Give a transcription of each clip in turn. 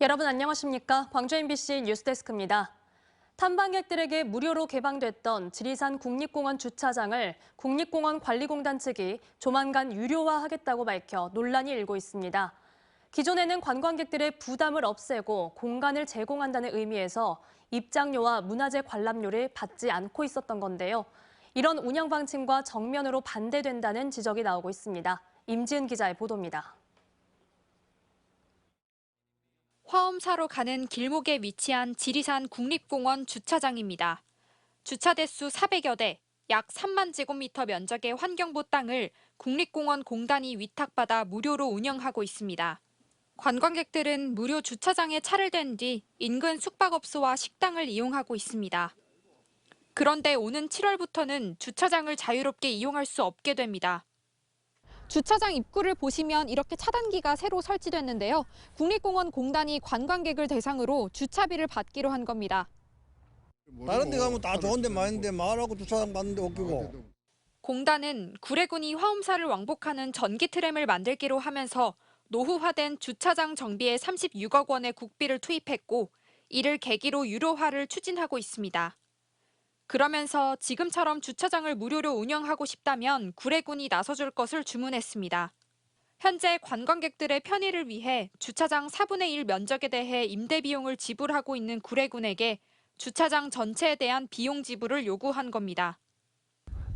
여러분 안녕하십니까? 광주 MBC 뉴스데스크입니다. 탐방객들에게 무료로 개방됐던 지리산 국립공원 주차장을 국립공원관리공단 측이 조만간 유료화하겠다고 밝혀 논란이 일고 있습니다. 기존에는 관광객들의 부담을 없애고 공간을 제공한다는 의미에서 입장료와 문화재 관람료를 받지 않고 있었던 건데요. 이런 운영 방침과 정면으로 반대된다는 지적이 나오고 있습니다. 임지은 기자의 보도입니다. 화엄사로 가는 길목에 위치한 지리산 국립공원 주차장입니다. 주차 대수 400여 대, 약 3만 제곱미터 면적의 환경보 땅을 국립공원 공단이 위탁받아 무료로 운영하고 있습니다. 관광객들은 무료 주차장에 차를 댄 뒤 인근 숙박업소와 식당을 이용하고 있습니다. 그런데 오는 7월부터는 주차장을 자유롭게 이용할 수 없게 됩니다. 주차장 입구를 보시면 이렇게 차단기가 새로 설치됐는데요. 국립공원 공단이 관광객을 대상으로 주차비를 받기로 한 겁니다. 다른 데 가면 다 좋은데 많은데 마을하고 주차장 받는데 웃기고. 공단은 구례군이 화엄사를 왕복하는 전기 트램을 만들기로 하면서 노후화된 주차장 정비에 36억 원의 국비를 투입했고 이를 계기로 유료화를 추진하고 있습니다. 그러면서 지금처럼 주차장을 무료로 운영하고 싶다면 구례군이 나서줄 것을 주문했습니다. 현재 관광객들의 편의를 위해 주차장 4분의 1 면적에 대해 임대 비용을 지불하고 있는 구례군에게 주차장 전체에 대한 비용 지불을 요구한 겁니다.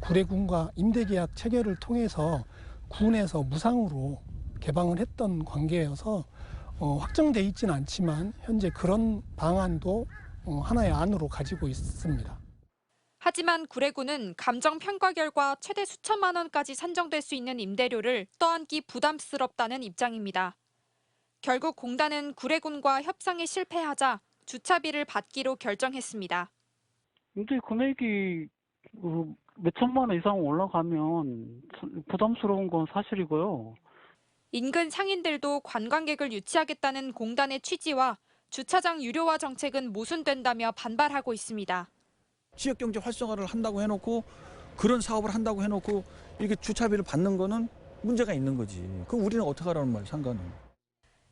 구례군과 임대계약 체결을 통해서 군에서 무상으로 개방을 했던 관계여서 확정돼 있지는 않지만 현재 그런 방안도 하나의 안으로 가지고 있습니다. 하지만 구례군은 감정 평가 결과 최대 수천만 원까지 산정될 수 있는 임대료를 떠안기 부담스럽다는 입장입니다. 결국 공단은 구례군과 협상에 실패하자 주차비를 받기로 결정했습니다. 임대 금액이 몇 천만 원 이상 올라가면 부담스러운 건 사실이고요. 인근 상인들도 관광객을 유치하겠다는 공단의 취지와 주차장 유료화 정책은 모순된다며 반발하고 있습니다. 지역경제 활성화를 한다고 해놓고 그런 사업을 한다고 해놓고 이렇게 주차비를 받는 거는 문제가 있는 거지. 그럼 우리는 어떻게 하라는 말이야, 상관은.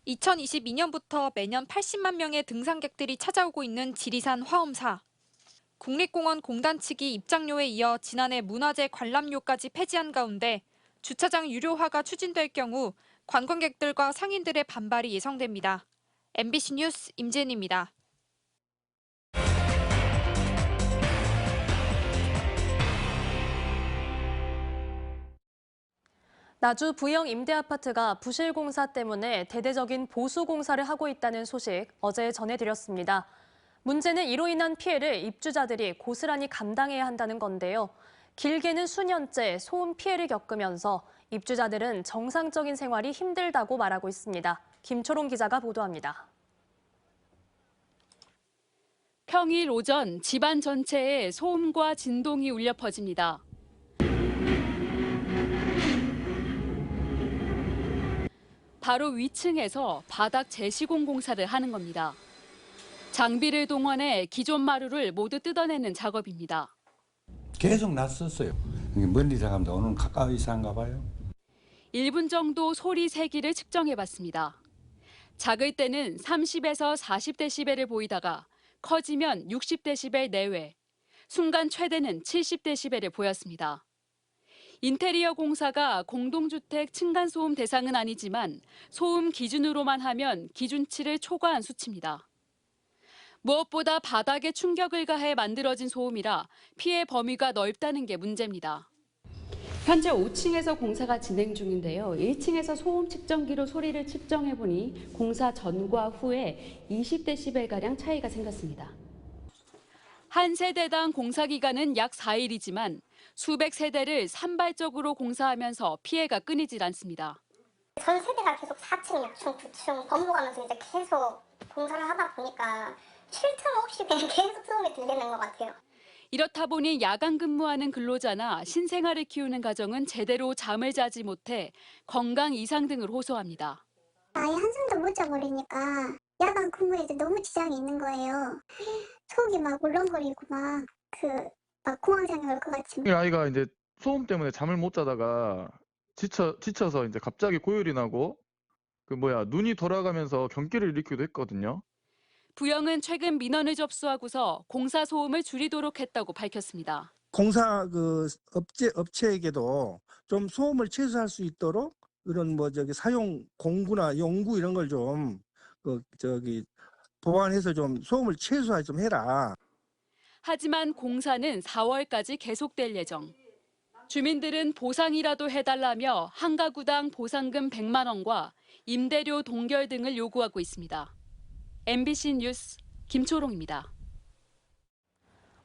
2022년부터 매년 80만 명의 등산객들이 찾아오고 있는 지리산 화엄사. 국립공원 공단 측이 입장료에 이어 지난해 문화재 관람료까지 폐지한 가운데 주차장 유료화가 추진될 경우 관광객들과 상인들의 반발이 예상됩니다. MBC 뉴스 임지은입니다. 나주 부영 임대아파트가 부실 공사 때문에 대대적인 보수 공사를 하고 있다는 소식 어제 전해드렸습니다. 문제는 이로 인한 피해를 입주자들이 고스란히 감당해야 한다는 건데요. 길게는 수년째 소음 피해를 겪으면서 입주자들은 정상적인 생활이 힘들다고 말하고 있습니다. 김초롱 기자가 보도합니다. 평일 오전 집안 전체에 소음과 진동이 울려 퍼집니다. 바로 위층에서 바닥 재시공 공사를 하는 겁니다. 장비를 동원해 기존 마루를 모두 뜯어내는 작업입니다. 계속 났었어요. 멀리 사람도 오늘 가까이 산가 봐요. 1분 정도 소리 세기를 측정해봤습니다. 작을 때는 30에서 40데시벨을 보이다가 커지면 60데시벨 내외, 순간 최대는 70데시벨을 보였습니다. 인테리어 공사가 공동주택 층간소음 대상은 아니지만 소음 기준으로만 하면 기준치를 초과한 수치입니다. 무엇보다 바닥에 충격을 가해 만들어진 소음이라 피해 범위가 넓다는 게 문제입니다. 현재 5층에서 공사가 진행 중인데요. 1층에서 소음 측정기로 소리를 측정해보니 공사 전과 후에 20데시벨가량 차이가 생겼습니다. 한 세대당 공사 기간은 약 4일이지만 수백 세대를 산발적으로 공사하면서 피해가 끊이질 않습니다. 전 세대가 계속 4층, 6층, 9층 번복하면서 이제 계속 공사를 하다 보니까 쉴 틈 없이 그냥 계속 소음이 들리는 것 같아요. 이렇다 보니 야간 근무하는 근로자나 신생아를 키우는 가정은 제대로 잠을 자지 못해 건강 이상 등을 호소합니다. 아예 한숨도 못 자버리니까 야간 근무에도 너무 지장이 있는 거예요. 속이 막 울렁거리고 막 공황장애 올 것 같이. 아이가 이제 소음 때문에 잠을 못 자다가 지쳐서 이제 갑자기 고열이 나고 눈이 돌아가면서 경기를 일으키기도 했거든요. 부영은 최근 민원을 접수하고서 공사 소음을 줄이도록 했다고 밝혔습니다. 공사 업체에게도 좀 소음을 최소화할 수 있도록 이런 사용 공구나 용구 이런 걸 좀 보완해서 좀 소음을 최소화 좀 해라. 하지만 공사는 4월까지 계속될 예정. 주민들은 보상이라도 해달라며 한 가구당 보상금 100만 원과 임대료 동결 등을 요구하고 있습니다. MBC 뉴스 김초롱입니다.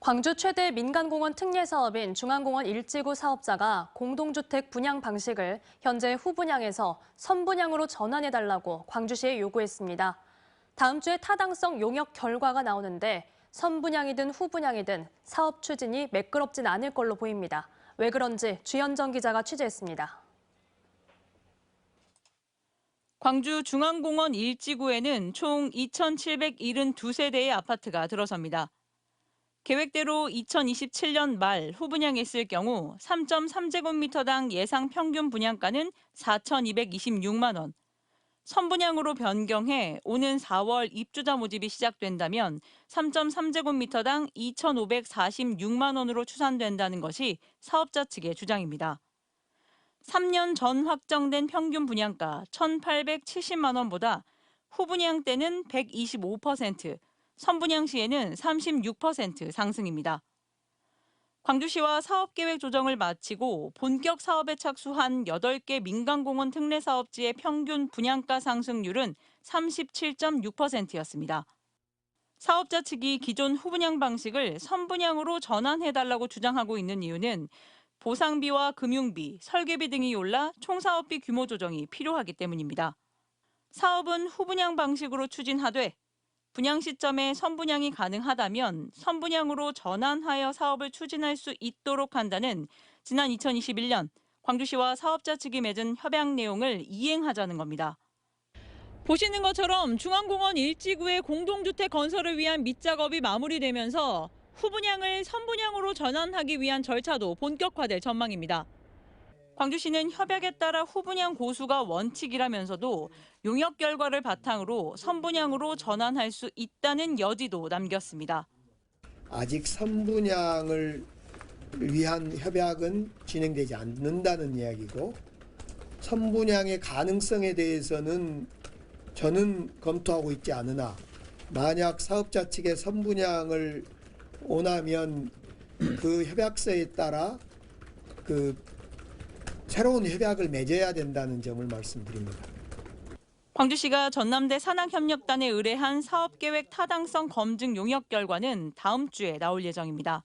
광주 최대 민간공원 특례 사업인 중앙공원 1지구 사업자가 공동주택 분양 방식을 현재 후분양에서 선분양으로 전환해달라고 광주시에 요구했습니다. 다음 주에 타당성 용역 결과가 나오는데 선분양이든 후분양이든 사업 추진이 매끄럽진 않을 걸로 보입니다. 왜 그런지 주현정 기자가 취재했습니다. 광주 중앙공원 1지구에는 총 2,772세대의 아파트가 들어섭니다. 계획대로 2027년 말 후분양했을 경우 3.3제곱미터당 예상 평균 분양가는 4,226만 원. 선분양으로 변경해 오는 4월 입주자 모집이 시작된다면 3.3제곱미터당 2,546만 원으로 추산된다는 것이 사업자 측의 주장입니다. 3년 전 확정된 평균 분양가 1,870만 원보다 후분양 때는 125%, 선분양 시에는 36% 상승입니다. 광주시와 사업계획 조정을 마치고 본격 사업에 착수한 8개 민간공원 특례 사업지의 평균 분양가 상승률은 37.6%였습니다. 사업자 측이 기존 후분양 방식을 선분양으로 전환해달라고 주장하고 있는 이유는 보상비와 금융비, 설계비 등이 올라 총사업비 규모 조정이 필요하기 때문입니다. 사업은 후분양 방식으로 추진하되 분양 시점에 선분양이 가능하다면 선분양으로 전환하여 사업을 추진할 수 있도록 한다는 지난 2021년 광주시와 사업자 측이 맺은 협약 내용을 이행하자는 겁니다. 보시는 것처럼 중앙공원 1지구의 공동주택 건설을 위한 밑작업이 마무리되면서 후분양을 선분양으로 전환하기 위한 절차도 본격화될 전망입니다. 광주시는 협약에 따라 후분양 고수가 원칙이라면서도 용역 결과를 바탕으로 선분양으로 전환할 수 있다는 여지도 남겼습니다. 아직 선분양을 위한 협약은 진행되지 않는다는 이야기고 선분양의 가능성에 대해서는 저는 검토하고 있지 않으나 만약 사업자 측의 선분양을 원하면 그 협약서에 따라 새로운 협약을 맺어야 된다는 점을 말씀드립니다. 광주시가 전남대 산학협력단에 의뢰한 사업계획 타당성 검증 용역 결과는 다음 주에 나올 예정입니다.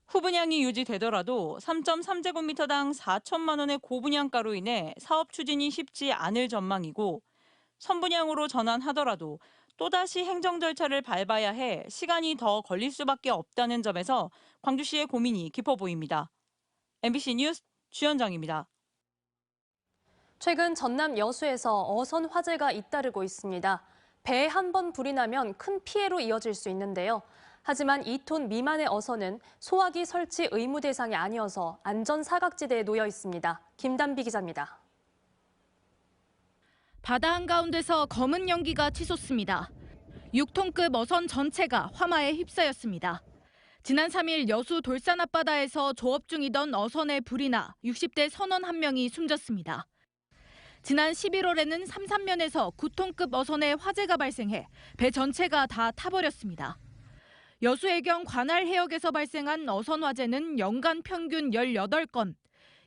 후분양이 유지되더라도 3.3제곱미터당 4천만 원의 고분양가로 인해 사업 추진이 쉽지 않을 전망이고 선분양으로 전환하더라도 또다시 행정 절차를 밟아야 해 시간이 더 걸릴 수밖에 없다는 점에서 광주시의 고민이 깊어 보입니다. MBC 뉴스 주현정입니다. 최근 전남 여수에서 어선 화재가 잇따르고 있습니다. 배에 한 번 불이 나면 큰 피해로 이어질 수 있는데요. 하지만 2톤 미만의 어선은 소화기 설치 의무 대상이 아니어서 안전 사각지대에 놓여 있습니다. 김단비 기자입니다. 바다 한가운데서 검은 연기가 치솟습니다. 6톤급 어선 전체가 화마에 휩싸였습니다. 지난 3일 여수 돌산 앞바다에서 조업 중이던 어선에 불이 나 60대 선원 한 명이 숨졌습니다. 지난 11월에는 삼산면에서 9톤급 어선에 화재가 발생해 배 전체가 다 타버렸습니다. 여수 해경 관할 해역에서 발생한 어선 화재는 연간 평균 18건,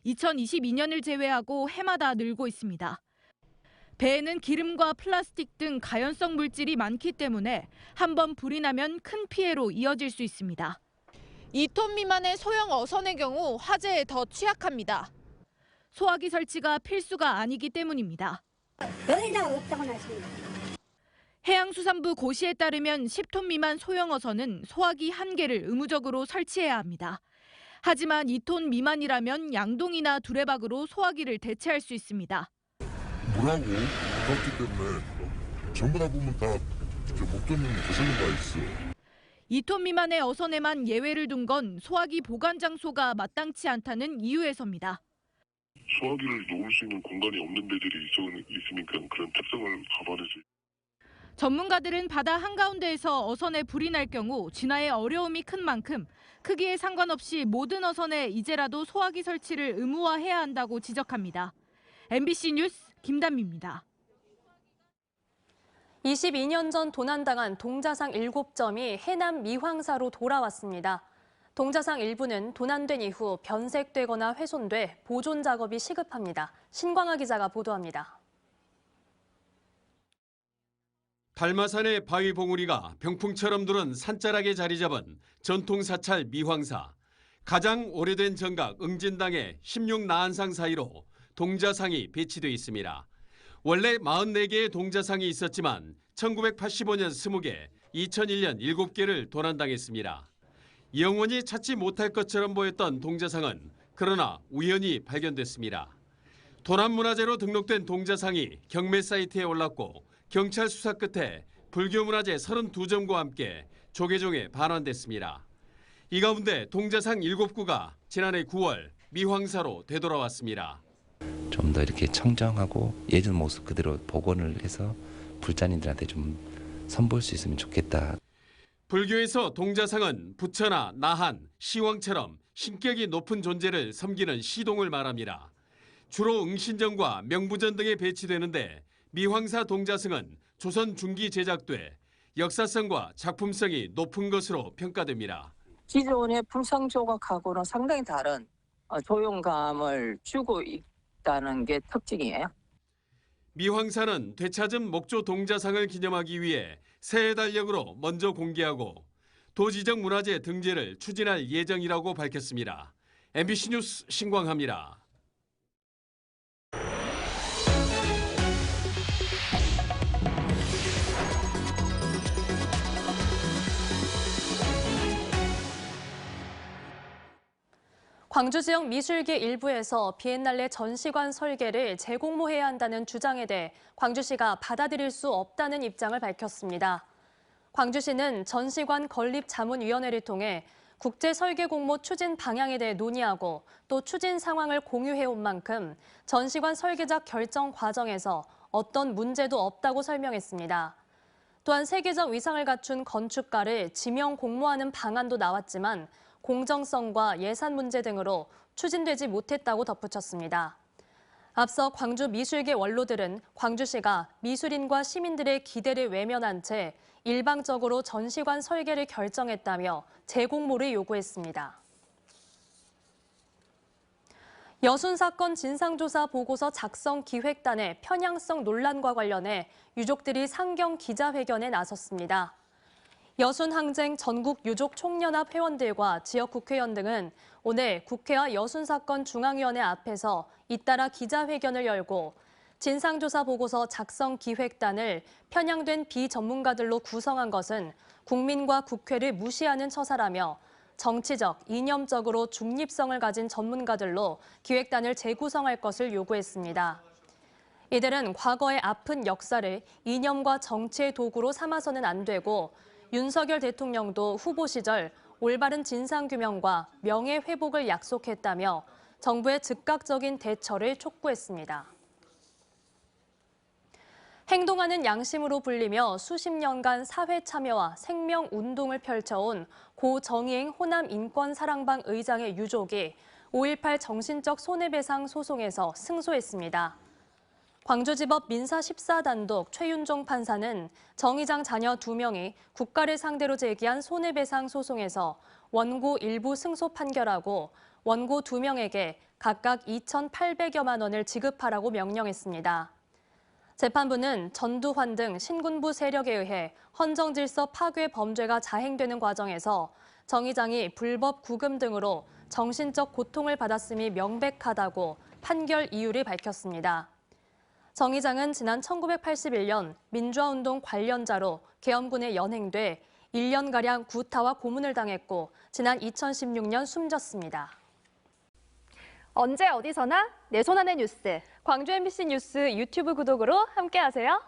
2022년을 제외하고 해마다 늘고 있습니다. 배에는 기름과 플라스틱 등 가연성 물질이 많기 때문에 한 번 불이 나면 큰 피해로 이어질 수 있습니다. 2톤 미만의 소형 어선의 경우 화재에 더 취약합니다. 소화기 설치가 필수가 아니기 때문입니다. 여기다가 없다고 나십니다. 해양수산부 고시에 따르면 10톤 미만 소형 어선은 소화기 1개를 의무적으로 설치해야 합니다. 하지만 2톤 미만이라면 양동이나 두레박으로 소화기를 대체할 수 있습니다. 뭐라고? 그렇기 때문에 전부 다 보면 다 목돈이 거슬린 바 있어. 2톤 미만의 어선에만 예외를 둔 건 소화기 보관 장소가 마땅치 않다는 이유에서입니다. 소화기를 놓을 수 있는 공간이 없는 데들이 있으니까 그런 특성을 감안해서. 전문가들은 바다 한가운데에서 어선에 불이 날 경우 진화에 어려움이 큰 만큼 크기에 상관없이 모든 어선에 이제라도 소화기 설치를 의무화해야 한다고 지적합니다. MBC 뉴스 김단미입니다. 22년 전 도난당한 동자상 7점이 해남 미황사로 돌아왔습니다. 동자상 일부는 도난된 이후 변색되거나 훼손돼 보존 작업이 시급합니다. 신광하 기자가 보도합니다. 달마산의 바위 봉우리가 병풍처럼 두른 산자락에 자리 잡은 전통 사찰 미황사. 가장 오래된 정각 응진당의 16나한상 사이로 동자상이 배치돼 있습니다. 원래 44개의 동자상이 있었지만 1985년 20개, 2001년 7개를 도난당했습니다. 영원히 찾지 못할 것처럼 보였던 동자상은 그러나 우연히 발견됐습니다. 도난문화재로 등록된 동자상이 경매 사이트에 올랐고 경찰 수사 끝에 불교문화재 32점과 함께 조계종에 반환됐습니다. 이 가운데 동자상 7구가 지난해 9월 미황사로 되돌아왔습니다. 좀 더 이렇게 청정하고 예전 모습 그대로 복원을 해서 불자님들한테 좀 선보일 수 있으면 좋겠다. 불교에서 동자상은 부처나 나한, 시왕처럼 신격이 높은 존재를 섬기는 시동을 말합니다. 주로 응신전과 명부전 등에 배치되는데 미황사 동자승은 조선 중기 제작돼 역사성과 작품성이 높은 것으로 평가됩니다. 기존의 불상 조각하고는 상당히 다른 조용감을 주고 있다는 게 특징이에요. 미황사는 되찾은 목조 동자상을 기념하기 위해 새해 달력으로 먼저 공개하고 도지정 문화재 등재를 추진할 예정이라고 밝혔습니다. MBC 뉴스 신광하입니다. 광주 지역 미술계 일부에서 비엔날레 전시관 설계를 재공모해야 한다는 주장에 대해 광주시가 받아들일 수 없다는 입장을 밝혔습니다. 광주시는 전시관 건립자문위원회를 통해 국제 설계 공모 추진 방향에 대해 논의하고 또 추진 상황을 공유해온 만큼 전시관 설계작 결정 과정에서 어떤 문제도 없다고 설명했습니다. 또한 세계적 위상을 갖춘 건축가를 지명 공모하는 방안도 나왔지만 공정성과 예산 문제 등으로 추진되지 못했다고 덧붙였습니다. 앞서 광주 미술계 원로들은 광주시가 미술인과 시민들의 기대를 외면한 채 일방적으로 전시관 설계를 결정했다며 재공모를 요구했습니다. 여순 사건 진상조사 보고서 작성 기획단의 편향성 논란과 관련해 유족들이 상경 기자회견에 나섰습니다. 여순항쟁 전국유족총연합 회원들과 지역 국회의원 등은 오늘 국회와 여순사건 중앙위원회 앞에서 잇따라 기자회견을 열고 진상조사 보고서 작성 기획단을 편향된 비전문가들로 구성한 것은 국민과 국회를 무시하는 처사라며 정치적, 이념적으로 중립성을 가진 전문가들로 기획단을 재구성할 것을 요구했습니다. 이들은 과거의 아픈 역사를 이념과 정치의 도구로 삼아서는 안 되고 윤석열 대통령도 후보 시절 올바른 진상규명과 명예회복을 약속했다며 정부의 즉각적인 대처를 촉구했습니다. 행동하는 양심으로 불리며 수십 년간 사회 참여와 생명운동을 펼쳐온 고 정의행 호남 인권사랑방 의장의 유족이 5.18 정신적 손해배상 소송에서 승소했습니다. 광주지법 민사 14단독 최윤종 판사는 정 의장 자녀 2명이 국가를 상대로 제기한 손해배상 소송에서 원고 일부 승소 판결하고 원고 2명에게 각각 2,800여만 원을 지급하라고 명령했습니다. 재판부는 전두환 등 신군부 세력에 의해 헌정질서 파괴 범죄가 자행되는 과정에서 정 의장이 불법 구금 등으로 정신적 고통을 받았음이 명백하다고 판결 이유를 밝혔습니다. 정 의장은 지난 1981년 민주화운동 관련자로 계엄군에 연행돼 1년가량 구타와 고문을 당했고 지난 2016년 숨졌습니다. 언제 어디서나 내 손 안의 뉴스. 광주 MBC 뉴스 유튜브 구독으로 함께하세요.